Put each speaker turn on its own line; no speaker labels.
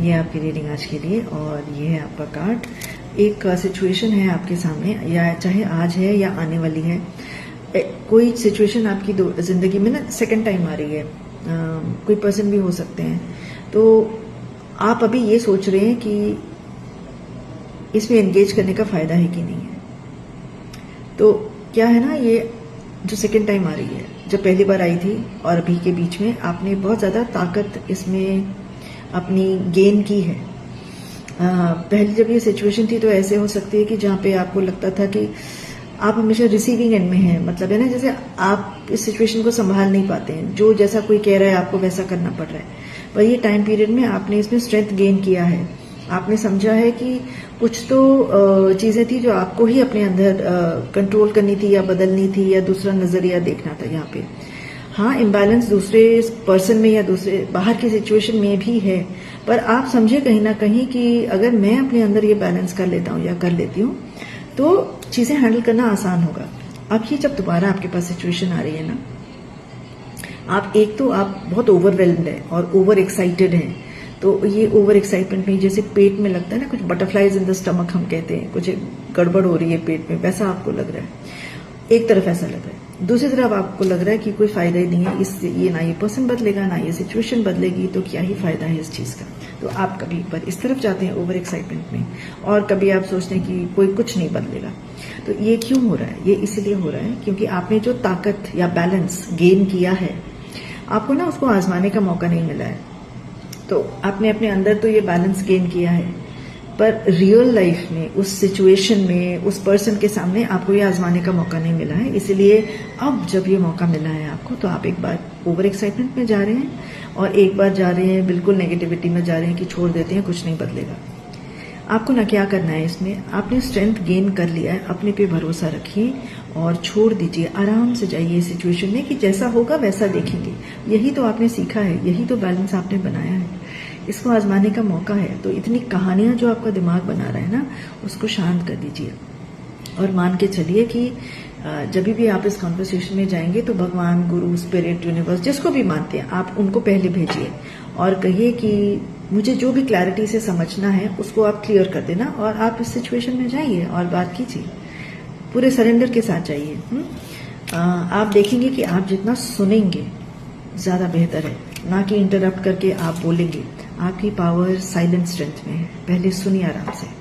ये आपकी रीडिंग आज के लिए, और ये है आपका कार्ड। एक सिचुएशन है आपके सामने, या चाहे आज है या आने वाली है, कोई सिचुएशन आपकी जिंदगी में ना सेकंड टाइम आ रही है। कोई पर्सन भी हो सकते हैं। तो आप अभी ये सोच रहे हैं कि इसमें एंगेज करने का फायदा है कि नहीं है। तो क्या है ना, ये जो सेकंड टाइम आ रही है, जब पहली बार आई थी और अभी के बीच में आपने बहुत ज्यादा ताकत इसमें अपनी गेन की है। पहले जब ये सिचुएशन थी तो ऐसे हो सकती है कि जहां पे आपको लगता था कि आप हमेशा रिसीविंग एंड में हैं, मतलब है ना, जैसे आप इस सिचुएशन को संभाल नहीं पाते हैं, जो जैसा कोई कह रहा है आपको वैसा करना पड़ रहा है। पर ये टाइम पीरियड में आपने इसमें स्ट्रेंथ गेन किया है। आपने समझा है कि कुछ तो चीजें थी जो आपको ही अपने अंदर कंट्रोल करनी थी या बदलनी थी या दूसरा नजरिया देखना था यहाँ पे। हाँ, इम्बैलेंस दूसरे पर्सन में या दूसरे बाहर की सिचुएशन में भी है, पर आप समझे कहीं ना कहीं कि अगर मैं अपने अंदर ये बैलेंस कर लेता हूँ या कर लेती हूँ तो चीजें हैंडल करना आसान होगा। अब ये जब दोबारा आपके पास सिचुएशन आ रही है ना, आप एक तो आप बहुत ओवरवेल्म्ड है और ओवर एक्साइटेड हैं। तो ये ओवर एक्साइटमेंट में जैसे पेट में लगता है ना, कुछ बटरफ्लाइज इन द स्टमक हम कहते हैं, कुछ गड़बड़ हो रही है पेट में, वैसा आपको लग रहा है। एक तरफ ऐसा लग रहा है, दूसरी तरफ आपको लग रहा है कि कोई फायदा ही नहीं है इससे, ये ना ये पर्सन बदलेगा ना ये सिचुएशन बदलेगी, तो क्या ही फायदा है इस चीज का। तो आप कभी एक बार इस तरफ जाते हैं ओवर एक्साइटमेंट में, और कभी आप सोचते हैं कि कोई कुछ नहीं बदलेगा। तो ये क्यों हो रहा है? ये इसलिए हो रहा है क्योंकि आपने जो ताकत या बैलेंस गेन किया है, आपको ना उसको आजमाने का मौका नहीं मिला है। तो आपने अपने अंदर तो ये बैलेंस गेन किया है, पर रियल लाइफ में उस सिचुएशन में उस पर्सन के सामने आपको ये आजमाने का मौका नहीं मिला है। इसलिए अब जब ये मौका मिला है आपको, तो आप एक बार ओवर एक्साइटमेंट में जा रहे हैं और एक बार जा रहे हैं बिल्कुल नेगेटिविटी में जा रहे हैं कि छोड़ देते हैं, कुछ नहीं बदलेगा। आपको ना क्या करना है इसमें, आपने स्ट्रेंथ गेन कर लिया है, अपने पे भरोसा रखिए और छोड़ दीजिए, आराम से जाइए सिचुएशन में कि जैसा होगा वैसा देखेंगे। यही तो आपने सीखा है, यही तो बैलेंस आपने बनाया है, इसको आजमाने का मौका है। तो इतनी कहानियां जो आपका दिमाग बना रहा है ना, उसको शांत कर दीजिए और मान के चलिए कि जब भी आप इस कॉन्वर्सेशन में जाएंगे तो भगवान, गुरु, स्पिरिट, यूनिवर्स, जिसको भी मानते हैं आप, उनको पहले भेजिए और कहिए कि मुझे जो भी क्लैरिटी से समझना है उसको आप क्लियर कर देना, और आप इस सिचुएशन में जाइए और बात कीजिए, पूरे सरेंडर के साथ जाइए। आप देखेंगे कि आप जितना सुनेंगे ज्यादा बेहतर है, ना कि इंटरप्ट करके आप बोलेंगे। आपकी पावर साइलेंट स्ट्रेंथ में है। पहले सुनिए आराम से।